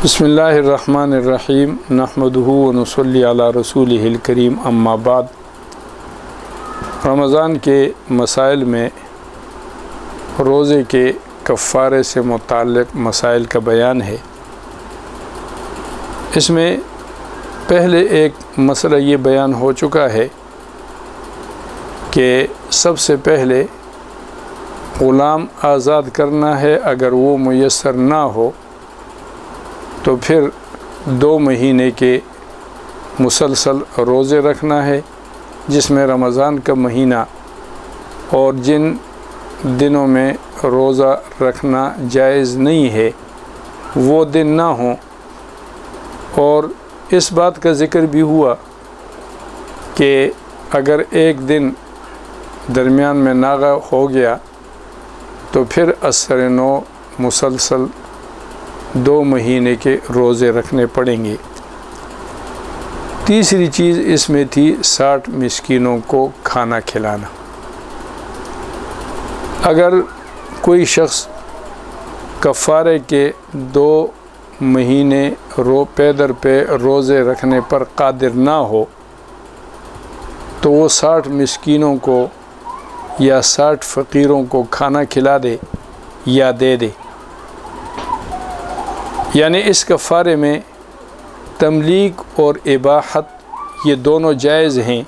بسم اللہ الرحمن الرحیم نحمدہ ونصلی علی رسولہ الکریم اما بعد۔ رمضان کے مسائل میں روزے کے کفارے سے متعلق مسائل کا بیان ہے۔ اس میں پہلے ایک مسئلہ یہ بیان ہو چکا ہے کہ سب سے پہلے غلام آزاد کرنا ہے، اگر وہ میسر نہ ہو تو پھر 2 مہینے کے مسلسل روزے رکھنا ہے، جس میں رمضان کا مہینہ اور جن دنوں میں روزہ رکھنا جائز نہیں ہے وہ دن نہ ہوں۔ اور اس بات کا ذکر بھی ہوا کہ اگر ایک دن درمیان میں ناغہ ہو گیا تو پھر اثر نو مسلسل 2 مہینے کے روزے رکھنے پڑیں گے۔ تیسری چیز اس میں تھی 60 مسکینوں کو کھانا کھلانا۔ اگر کوئی شخص کفارے کے 2 مہینے پے در پہ روزے رکھنے پر قادر نہ ہو تو وہ 60 مسکینوں کو یا 60 فقیروں کو کھانا کھلا دے یا دے دے۔ یعنی اس کفارے میں تملیک اور اباحت یہ دونوں جائز ہیں،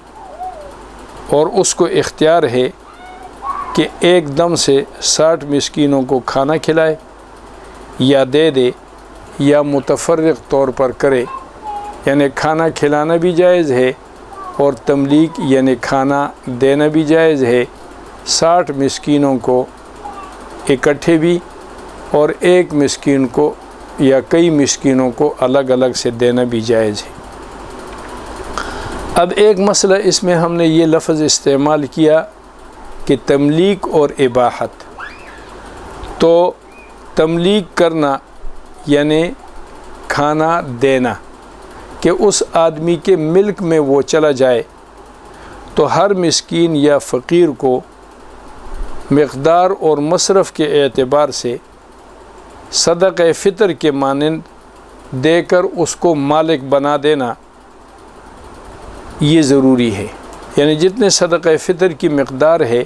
اور اس کو اختیار ہے کہ ایک دم سے 60 مسکینوں کو کھانا کھلائے یا دے دے یا متفرق طور پر کرے۔ یعنی کھانا کھلانا بھی جائز ہے اور تملیک یعنی کھانا دینا بھی جائز ہے۔ 60 مسکینوں کو اکٹھے بھی اور ایک مسکین کو یا کئی مسکینوں کو الگ الگ سے دینا بھی جائز ہے۔ اب ایک مسئلہ اس میں ہم نے یہ لفظ استعمال کیا کہ تملیک اور اباحت۔ تو تملیک کرنا یعنی کھانا دینا کہ اس آدمی کے ملک میں وہ چلا جائے تو ہر مسکین یا فقیر کو مقدار اور مصرف کے اعتبار سے صدقہ فطر کے مانند دے کر اس کو مالک بنا دینا یہ ضروری ہے۔ یعنی جتنے صدقہ فطر کی مقدار ہے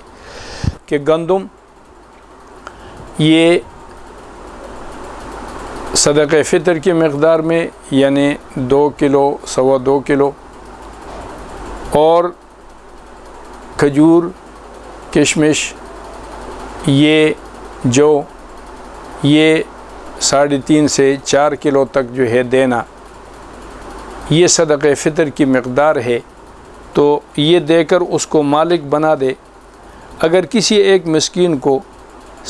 کہ گندم یہ صدقہ فطر کی مقدار میں یعنی 2 کلو 2.25 کلو، اور کھجور کشمش یہ جو یہ 3.5 سے 4 کلو تک جو ہے دینا، یہ صدقہ فطر کی مقدار ہے۔ تو یہ دے کر اس کو مالک بنا دے۔ اگر کسی ایک مسکین کو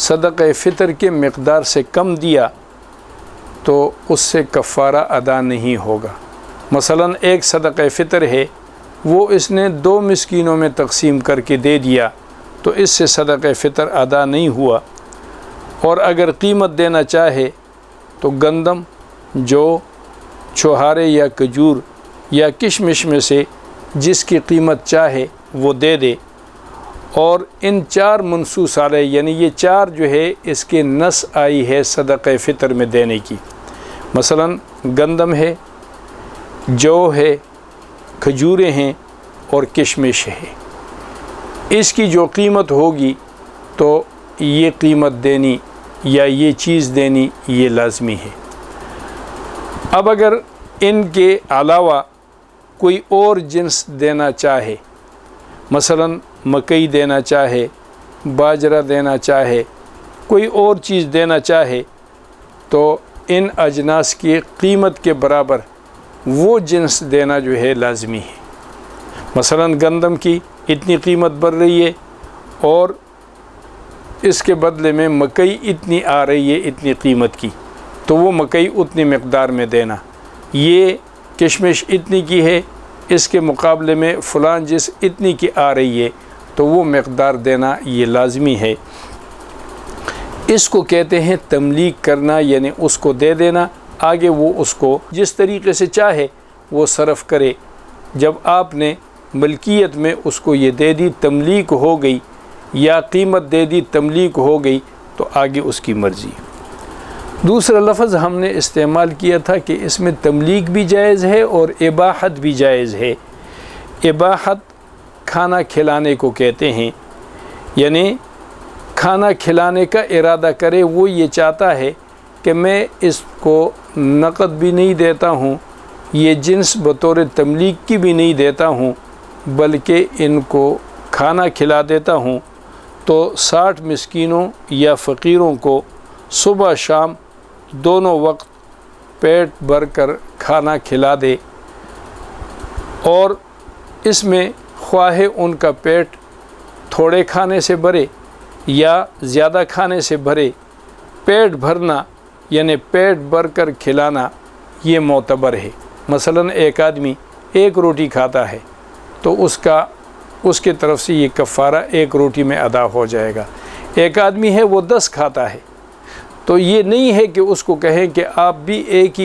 صدقہ فطر کے مقدار سے کم دیا تو اس سے کفارہ ادا نہیں ہوگا۔ مثلا ایک صدقہ فطر ہے، وہ اس نے 2 مسکینوں میں تقسیم کر کے دے دیا تو اس سے صدقہ فطر ادا نہیں ہوا۔ اور اگر قیمت دینا چاہے تو گندم، جو، چھوہارے یا کھجور یا کشمش میں سے جس کی قیمت چاہے وہ دے دے۔ اور ان 4 منصوص علیہ یعنی یہ 4 جو ہے اس کے نص آئی ہے صدقہ فطر میں دینے کی۔ مثلا گندم ہے، جو ہے، کھجوریں ہیں اور کشمش ہے۔ اس کی جو قیمت ہوگی تو یہ قیمت دینی یا یہ چیز دینی یہ لازمی ہے۔ اب اگر ان کے علاوہ کوئی اور جنس دینا چاہے، مثلا مکئی دینا چاہے، باجرہ دینا چاہے، کوئی اور چیز دینا چاہے، تو ان اجناس کی قیمت کے برابر وہ جنس دینا جو ہے لازمی ہے۔ مثلا گندم کی اتنی قیمت بڑھ رہی ہے اور اس کے بدلے میں مکئی اتنی آ رہی ہے اتنی قیمت کی، تو وہ مکئی اتنی مقدار میں دینا۔ یہ کشمش اتنی کی ہے، اس کے مقابلے میں فلان جس اتنی کی آ رہی ہے تو وہ مقدار دینا یہ لازمی ہے۔ اس کو کہتے ہیں تملیک کرنا، یعنی اس کو دے دینا، آگے وہ اس کو جس طریقے سے چاہے وہ صرف کرے۔ جب آپ نے ملکیت میں اس کو یہ دے دی، تملیک ہو گئی، یا قیمت دے دی، تملیک ہو گئی، تو آگے اس کی مرضی۔ دوسرا لفظ ہم نے استعمال کیا تھا کہ اس میں تملیک بھی جائز ہے اور اباحت بھی جائز ہے۔ اباحت کھانا کھلانے کو کہتے ہیں، یعنی کھانا کھلانے کا ارادہ کرے، وہ یہ چاہتا ہے کہ میں اس کو نقد بھی نہیں دیتا ہوں، یہ جنس بطور تملیک کی بھی نہیں دیتا ہوں، بلکہ ان کو کھانا کھلا دیتا ہوں، تو 60 مسکینوں یا فقیروں کو صبح شام دونوں وقت پیٹ بھر کر کھانا کھلا دے، اور اس میں خواہ ان کا پیٹ تھوڑے کھانے سے بھرے یا زیادہ کھانے سے بھرے، پیٹ بھرنا یعنی پیٹ بھر کر کھلانا یہ معتبر ہے۔ مثلا ایک آدمی 1 روٹی کھاتا ہے تو اس کے طرف سے یہ کفارہ 1 روٹی میں ادا ہو جائے گا۔ ایک آدمی ہے وہ 10 کھاتا ہے تو یہ نہیں ہے کہ اس کو کہیں کہ آپ بھی ایک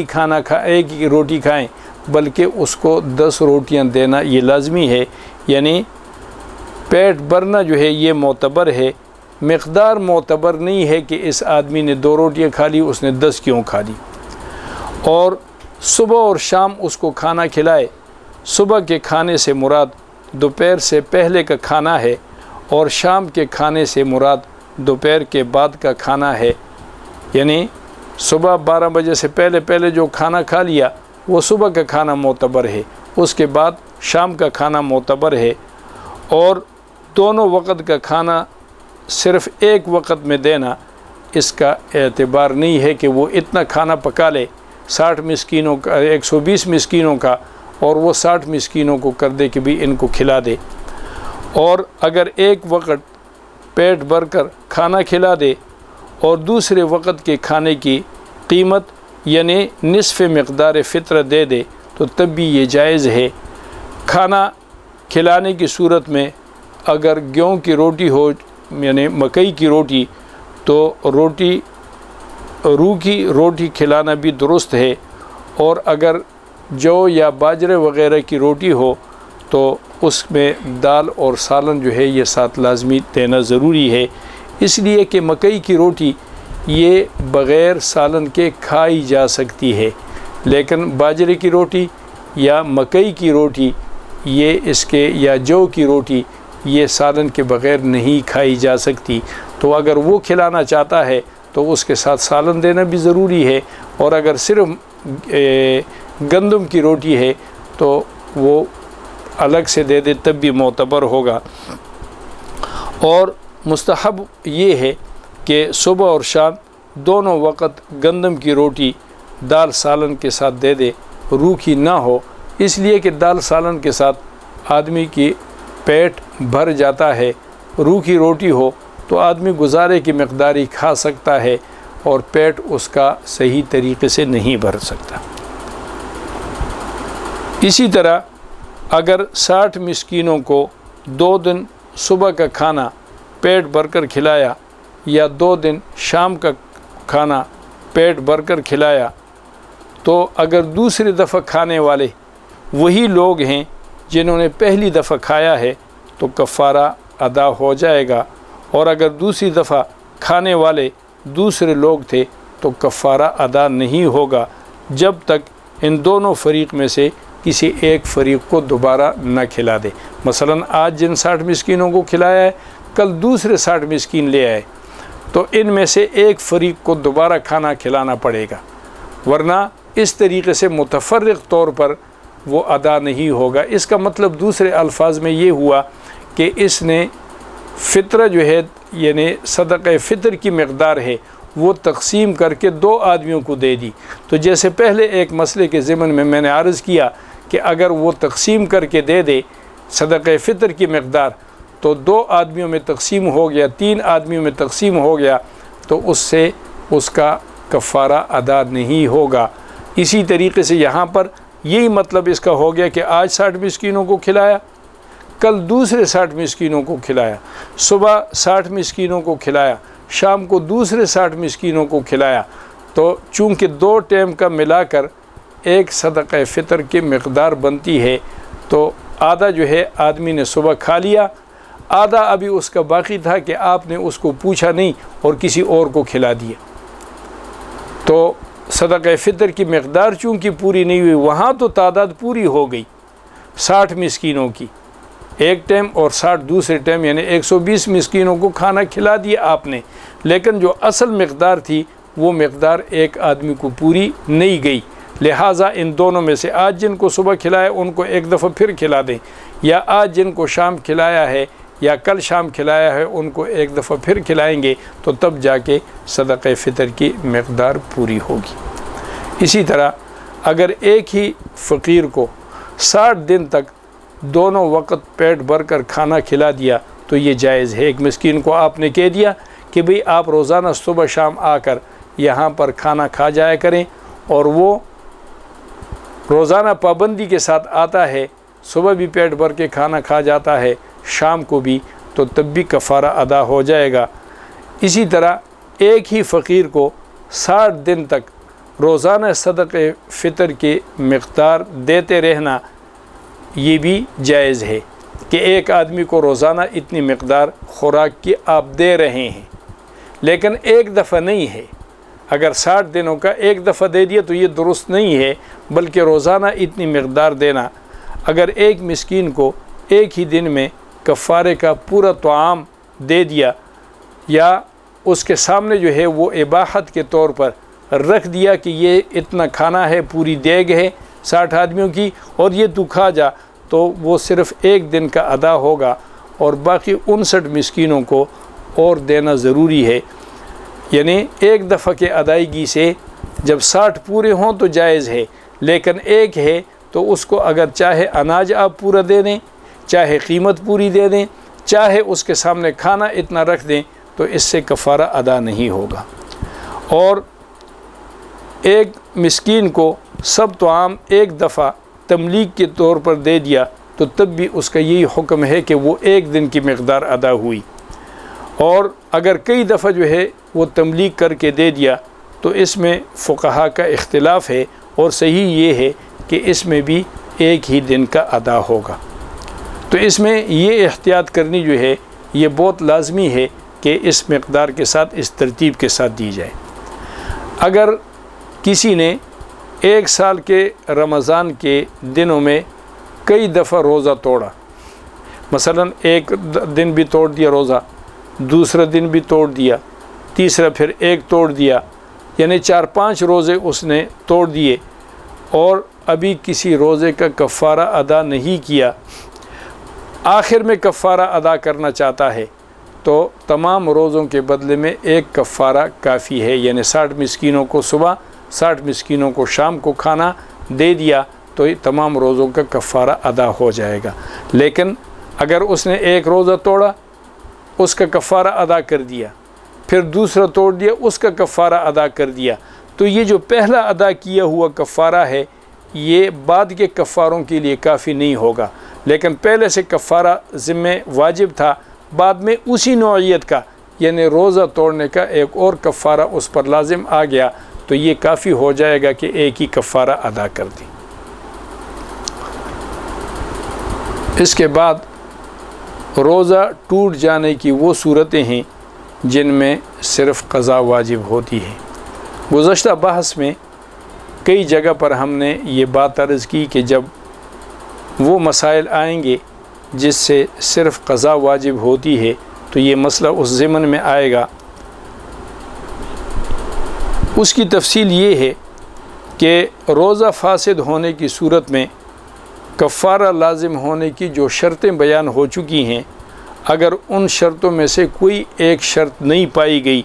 ہی روٹی کھائیں، بلکہ اس کو 10 روٹیاں دینا یہ لازمی ہے، یعنی پیٹ بھرنا جو ہے یہ معتبر ہے، مقدار معتبر نہیں ہے کہ اس آدمی نے 2 روٹیاں کھا لی، اس نے 10 کیوں کھا لی۔ اور صبح اور شام اس کو کھانا کھلائے، صبح کے کھانے سے مراد دوپہر سے پہلے کا کھانا ہے، اور شام کے کھانے سے مراد دوپہر کے بعد کا کھانا ہے، یعنی صبح 12 بجے سے پہلے جو کھانا کھا لیا وہ صبح کا کھانا معتبر ہے، اس کے بعد شام کا کھانا معتبر ہے، اور دونوں وقت کا کھانا صرف ایک وقت میں دینا اس کا اعتبار نہیں ہے کہ وہ اتنا کھانا پکا لے 60 مسکینوں کا 120 مسکینوں کا، اور وہ 60 مسکینوں کو کر دے کہ بھی ان کو کھلا دے۔ اور اگر ایک وقت پیٹ بھر کر کھانا کھلا دے اور دوسرے وقت کے کھانے کی قیمت یعنی نصف مقدار فطر دے دے تو تب بھی یہ جائز ہے۔ کھانا کھلانے کی صورت میں اگر گیہوں کی روٹی ہو یعنی مکئی کی روٹی تو روکھی روٹی کھلانا بھی درست ہے، اور اگر جو یا باجرے وغیرہ کی روٹی ہو تو اس میں دال اور سالن جو ہے یہ ساتھ لازمی دینا ضروری ہے، اس لیے کہ مکئی کی روٹی یہ بغیر سالن کے کھائی جا سکتی ہے، لیکن باجرے کی روٹی یا مکئی کی روٹی یہ یا جو کی روٹی یہ سالن کے بغیر نہیں کھائی جا سکتی، تو اگر وہ کھلانا چاہتا ہے تو اس کے ساتھ سالن دینا بھی ضروری ہے، اور اگر صرف گندم کی روٹی ہے تو وہ الگ سے دے دے تب بھی معتبر ہوگا۔ اور مستحب یہ ہے کہ صبح اور شام دونوں وقت گندم کی روٹی دال سالن کے ساتھ دے دے، روکھی نہ ہو، اس لیے کہ دال سالن کے ساتھ آدمی کی پیٹ بھر جاتا ہے، روکھی روٹی ہو تو آدمی گزارے کی مقداری کھا سکتا ہے اور پیٹ اس کا صحیح طریقے سے نہیں بھر سکتا۔ اسی طرح اگر 60 مسکینوں کو 2 دن صبح کا کھانا پیٹ بھر کر کھلایا یا 2 دن شام کا کھانا پیٹ بھر کر کھلایا، تو اگر دوسری دفعہ کھانے والے وہی لوگ ہیں جنہوں نے پہلی دفعہ کھایا ہے تو کفارہ ادا ہو جائے گا، اور اگر دوسری دفعہ کھانے والے دوسرے لوگ تھے تو کفارہ ادا نہیں ہوگا جب تک ان دونوں فریق میں سے کسی ایک فریق کو دوبارہ نہ کھلا دے۔ مثلا آج جن 60 مسکینوں کو کھلایا ہے کل دوسرے 60 مسکین لے آئے تو ان میں سے ایک فریق کو دوبارہ کھانا کھلانا پڑے گا، ورنہ اس طریقے سے متفرق طور پر وہ ادا نہیں ہوگا۔ اس کا مطلب دوسرے الفاظ میں یہ ہوا کہ اس نے فطرہ جو ہے یعنی صدقہ فطر کی مقدار ہے وہ تقسیم کر کے 2 آدمیوں کو دے دی، تو جیسے پہلے ایک مسئلے کے ضمن میں نے عرض کیا کہ اگر وہ تقسیم کر کے دے دے صدقہ فطر کی مقدار تو 2 آدمیوں میں تقسیم ہو گیا، 3 آدمیوں میں تقسیم ہو گیا تو اس سے اس کا کفارہ ادا نہیں ہوگا۔ اسی طریقے سے یہاں پر یہی مطلب اس کا ہو گیا کہ آج 60 مسکینوں کو کھلایا، کل دوسرے 60 مسکینوں کو کھلایا، صبح 60 مسکینوں کو کھلایا، شام کو دوسرے 60 مسکینوں کو کھلایا، تو چونکہ 2 ٹائم کا ملا کر ایک صدقہ فطر کی مقدار بنتی ہے، تو آدھا جو ہے آدمی نے صبح کھا لیا، آدھا ابھی اس کا باقی تھا کہ آپ نے اس کو پوچھا نہیں اور کسی اور کو کھلا دیا، تو صدقہ فطر کی مقدار چونکہ پوری نہیں ہوئی، وہاں تو تعداد پوری ہو گئی 60 مسکینوں کی ایک ٹائم اور 60 دوسرے ٹائم، یعنی 120 مسکینوں کو کھانا کھلا دیا آپ نے، لیکن جو اصل مقدار تھی وہ مقدار ایک آدمی کو پوری نہیں گئی۔ لہٰذا ان دونوں میں سے آج جن کو صبح کھلایا ان کو ایک دفعہ پھر کھلا دیں، یا آج جن کو شام کھلایا ہے یا کل شام کھلایا ہے ان کو ایک دفعہ پھر کھلائیں گے، تو تب جا کے صدقہ فطر کی مقدار پوری ہوگی۔ اسی طرح اگر ایک ہی فقیر کو 60 دن تک دونوں وقت پیٹ بھر کر کھانا کھلا دیا تو یہ جائز ہے۔ ایک مسکین کو آپ نے کہہ دیا کہ بھئی آپ روزانہ صبح شام آ کر یہاں پر کھانا کھا جایا کریں، اور وہ روزانہ پابندی کے ساتھ آتا ہے، صبح بھی پیٹ بھر کے کھانا کھا جاتا ہے، شام کو بھی، تو تب بھی کفارہ ادا ہو جائے گا۔ اسی طرح ایک ہی فقیر کو 60 دن تک روزانہ صدقہ فطر کی مقدار دیتے رہنا یہ بھی جائز ہے کہ ایک آدمی کو روزانہ اتنی مقدار خوراک کی آپ دے رہے ہیں، لیکن ایک دفعہ نہیں ہے۔ اگر 60 دنوں کا ایک دفعہ دے دیا تو یہ درست نہیں ہے، بلکہ روزانہ اتنی مقدار دینا۔ اگر ایک مسکین کو ایک ہی دن میں کفارے کا پورا طعام دے دیا، یا اس کے سامنے جو ہے وہ اباحت کے طور پر رکھ دیا کہ یہ اتنا کھانا ہے، پوری دیگ ہے 60 آدمیوں کی اور یہ تو کھا جا، تو وہ صرف ایک دن کا ادا ہوگا اور باقی 59 مسکینوں کو اور دینا ضروری ہے۔ یعنی ایک دفعہ کے ادائیگی سے جب 60 پورے ہوں تو جائز ہے، لیکن ایک ہے تو اس کو اگر چاہے اناج آپ پورا دے دیں، چاہے قیمت پوری دے دیں، چاہے اس کے سامنے کھانا اتنا رکھ دیں، تو اس سے کفارہ ادا نہیں ہوگا۔ اور ایک مسکین کو سب طعام ایک دفعہ تملیغ کے طور پر دے دیا تو تب بھی اس کا یہی حکم ہے کہ وہ ایک دن کی مقدار ادا ہوئی۔ اور اگر کئی دفعہ جو ہے وہ تملیغ کر کے دے دیا تو اس میں فقہا کا اختلاف ہے، اور صحیح یہ ہے کہ اس میں بھی ایک ہی دن کا ادا ہوگا۔ تو اس میں یہ احتیاط کرنی جو ہے یہ بہت لازمی ہے کہ اس مقدار کے ساتھ، اس ترتیب کے ساتھ دی جائے۔ اگر کسی نے ایک سال کے رمضان کے دنوں میں کئی دفعہ روزہ توڑا، مثلا ایک دن بھی توڑ دیا روزہ، دوسرا دن بھی توڑ دیا، تیسرا پھر ایک توڑ دیا، یعنی 4-5 روزے اس نے توڑ دیے، اور ابھی کسی روزے کا کفارہ ادا نہیں کیا، آخر میں کفارہ ادا کرنا چاہتا ہے، تو تمام روزوں کے بدلے میں ایک کفارہ کافی ہے۔ یعنی 60 مسکینوں کو صبح، 60 مسکینوں کو شام کو کھانا دے دیا تو یہ تمام روزوں کا کفارہ ادا ہو جائے گا۔ لیکن اگر اس نے ایک روزہ توڑا، اس کا کفارہ ادا کر دیا، پھر دوسرا توڑ دیا، اس کا کفارہ ادا کر دیا، تو یہ جو پہلا ادا کیا ہوا کفارہ ہے یہ بعد کے کفاروں کے لیے کافی نہیں ہوگا، لیکن پہلے سے کفارہ ذمہ واجب تھا، بعد میں اسی نوعیت کا یعنی روزہ توڑنے کا ایک اور کفارہ اس پر لازم آ گیا، تو یہ کافی ہو جائے گا کہ ایک ہی کفارہ ادا کر دیں۔ اس کے بعد روزہ ٹوٹ جانے کی وہ صورتیں ہیں جن میں صرف قضا واجب ہوتی ہے۔ گزشتہ بحث میں کئی جگہ پر ہم نے یہ بات عرض کی کہ جب وہ مسائل آئیں گے جس سے صرف قضا واجب ہوتی ہے تو یہ مسئلہ اس ضمن میں آئے گا۔ اس کی تفصیل یہ ہے کہ روزہ فاسد ہونے کی صورت میں کفارہ لازم ہونے کی جو شرطیں بیان ہو چکی ہیں، اگر ان شرطوں میں سے کوئی ایک شرط نہیں پائی گئی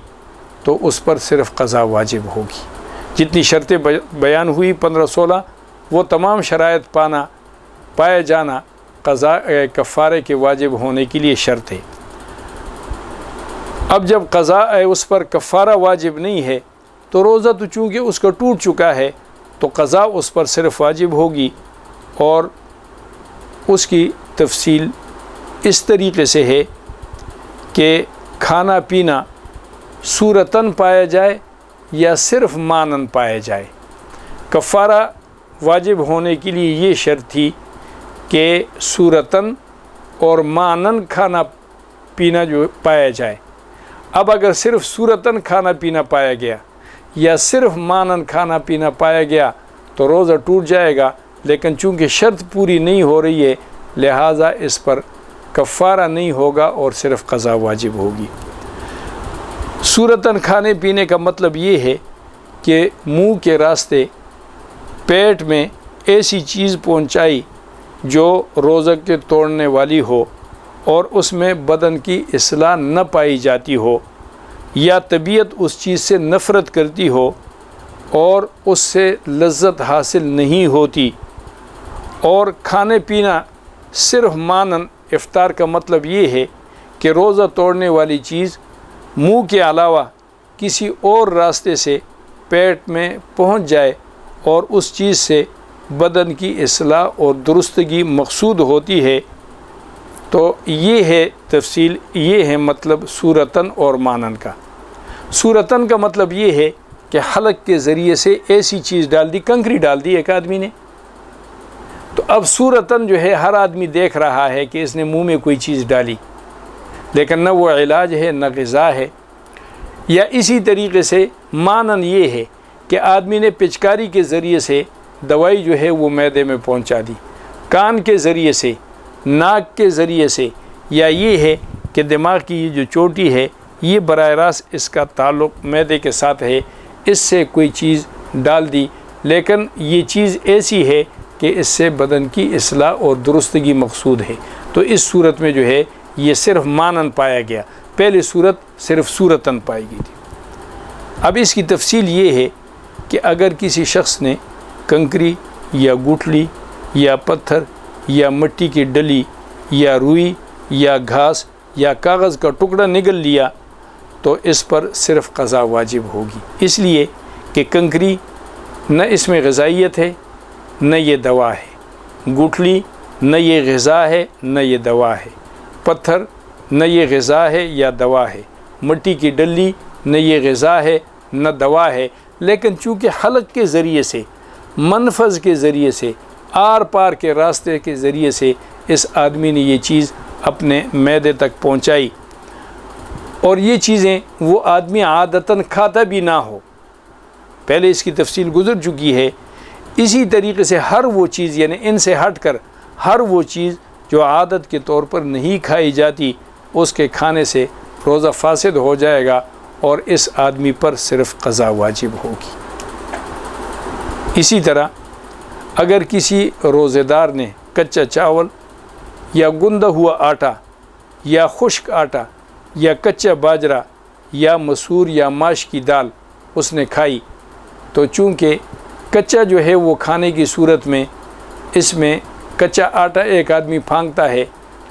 تو اس پر صرف قضا واجب ہوگی۔ جتنی شرطیں بیان ہوئی 15-16، وہ تمام شرائط پایا جانا قضا کفارے کے واجب ہونے کے لیے شرط ہے۔ اب جب قضا اس پر کفارہ واجب نہیں ہے تو روزہ تو چونکہ اس کا ٹوٹ چکا ہے تو قضا اس پر صرف واجب ہوگی، اور اس کی تفصیل اس طریقے سے ہے کہ کھانا پینا صورتاً پایا جائے یا صرف مانن پایا جائے۔ کفارہ واجب ہونے کے لیے یہ شرط تھی کہ صورتاً اور مانن کھانا پینا جو پایا جائے۔ اب اگر صرف صورتاً کھانا پینا پایا گیا یا صرف مانن کھانا پینا پایا گیا تو روزہ ٹوٹ جائے گا، لیکن چونکہ شرط پوری نہیں ہو رہی ہے لہٰذا اس پر کفارہ نہیں ہوگا اور صرف قضا واجب ہوگی۔ صورتاً کھانے پینے کا مطلب یہ ہے کہ منہ کے راستے پیٹ میں ایسی چیز پہنچائی جو روزہ کے توڑنے والی ہو اور اس میں بدن کی اصلاح نہ پائی جاتی ہو، یا طبیعت اس چیز سے نفرت کرتی ہو اور اس سے لذت حاصل نہیں ہوتی، اور کھانے پینا صرف مانن افطار کا مطلب یہ ہے کہ روزہ توڑنے والی چیز منہ کے علاوہ کسی اور راستے سے پیٹ میں پہنچ جائے اور اس چیز سے بدن کی اصلاح اور درستگی مقصود ہوتی ہے، تو یہ ہے تفصیل، یہ ہے مطلب صورتاً اور مانن کا۔ صورتاً کا مطلب یہ ہے کہ حلق کے ذریعے سے ایسی چیز ڈال دی، کنکری ڈال دی ایک آدمی نے، تو اب صورتاً جو ہے ہر آدمی دیکھ رہا ہے کہ اس نے منہ میں کوئی چیز ڈالی، لیکن نہ وہ علاج ہے نہ غذا ہے۔ یا اسی طریقے سے مانن یہ ہے کہ آدمی نے پچکاری کے ذریعے سے دوائی جو ہے وہ معدے میں پہنچا دی، کان کے ذریعے سے، ناک کے ذریعے سے، یا یہ ہے کہ دماغ کی یہ جو چوٹی ہے یہ براہ راست اس کا تعلق معدے کے ساتھ ہے، اس سے کوئی چیز ڈال دی، لیکن یہ چیز ایسی ہے کہ اس سے بدن کی اصلاح اور درستگی مقصود ہے، تو اس صورت میں جو ہے یہ صرف مانن پایا گیا، پہلی صورت صرف صورتاً پائی گئی تھی۔ اب اس کی تفصیل یہ ہے کہ اگر کسی شخص نے کنکری یا گٹھلی یا پتھر یا مٹی کی ڈلی یا روئی یا گھاس یا کاغذ کا ٹکڑا نگل لیا تو اس پر صرف قضا واجب ہوگی، اس لیے کہ کنکری نہ اس میں غذائیت ہے نہ یہ دوا ہے، گٹھلی نہ یہ غذا ہے نہ یہ دوا ہے، پتھر نہ یہ غذا ہے یا دوا ہے، مٹی کی ڈلی نہ یہ غذا ہے نہ دوا ہے، لیکن چونکہ حلق کے ذریعے سے، منفذ کے ذریعے سے، آر پار کے راستے کے ذریعے سے اس آدمی نے یہ چیز اپنے معدے تک پہنچائی، اور یہ چیزیں وہ آدمی عادتاً کھاتا بھی نہ ہو، پہلے اس کی تفصیل گزر چکی ہے، اسی طریقے سے ہر وہ چیز یعنی ان سے ہٹ کر ہر وہ چیز جو عادت کے طور پر نہیں کھائی جاتی اس کے کھانے سے روزہ فاسد ہو جائے گا اور اس آدمی پر صرف قضا واجب ہوگی۔ اسی طرح اگر کسی روزے دار نے کچا چاول یا گندا ہوا آٹا یا خشک آٹا یا کچا باجرہ یا مسور یا ماش کی دال اس نے کھائی، تو چونکہ کچا جو ہے وہ کھانے کی صورت میں اس میں کچا آٹا ایک آدمی پھانکتا ہے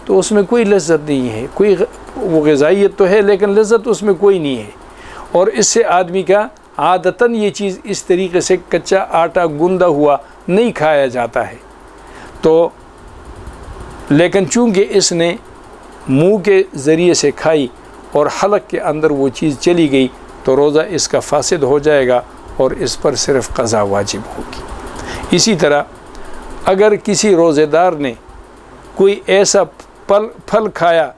تو اس میں کوئی لذت نہیں ہے، کوئی وہ غذائیت تو ہے لیکن لذت اس میں کوئی نہیں ہے، اور اس سے آدمی کا عادتاً یہ چیز اس طریقے سے کچا آٹا گندا ہوا نہیں کھایا جاتا ہے، تو لیکن چونکہ اس نے منہ کے ذریعے سے کھائی اور حلق کے اندر وہ چیز چلی گئی تو روزہ اس کا فاسد ہو جائے گا اور اس پر صرف قضا واجب ہوگی۔ اسی طرح اگر کسی روزے دار نے کوئی ایسا پھل کھایا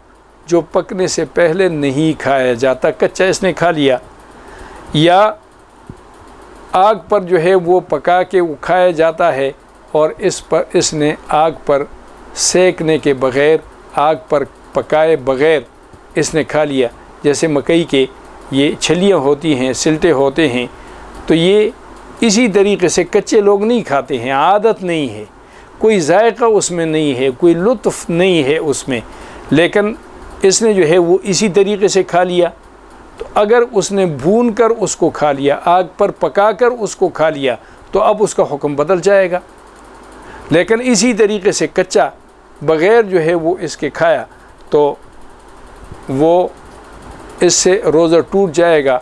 جو پکنے سے پہلے نہیں کھایا جاتا، کچا اس نے کھا لیا، یا آگ پر جو ہے وہ پکا کے وہ کھایا جاتا ہے اور اس نے آگ پر سینکنے کے بغیر، آگ پر پکائے بغیر اس نے کھا لیا، جیسے مکئی کے یہ چھلیاں ہوتی ہیں، سلٹے ہوتے ہیں، تو یہ اسی طریقے سے کچے لوگ نہیں کھاتے ہیں، عادت نہیں ہے، کوئی ذائقہ اس میں نہیں ہے، کوئی لطف نہیں ہے اس میں، لیکن اس نے جو ہے وہ اسی طریقے سے کھا لیا، تو اگر اس نے بھون کر اس کو کھا لیا، آگ پر پکا کر اس کو کھا لیا تو اب اس کا حکم بدل جائے گا، لیکن اسی طریقے سے کچا بغیر جو ہے وہ اس کے کھایا تو وہ اس سے روزہ ٹوٹ جائے گا۔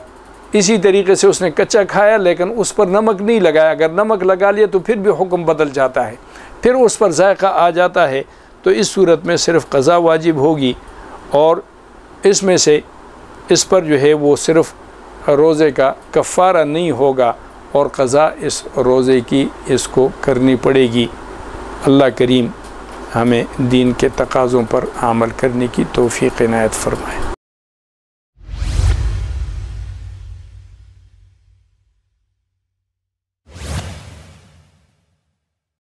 اسی طریقے سے اس نے کچا کھایا لیکن اس پر نمک نہیں لگایا، اگر نمک لگا لیا تو پھر بھی حکم بدل جاتا ہے، پھر اس پر ذائقہ آ جاتا ہے، تو اس صورت میں صرف قضا واجب ہوگی، اور اس میں سے اس پر جو ہے وہ صرف روزے کا کفارہ نہیں ہوگا اور قضا اس روزے کی اس کو کرنی پڑے گی۔ اللہ کریم ہمیں دین کے تقاضوں پر عمل کرنے کی توفیق عنایت فرمائے۔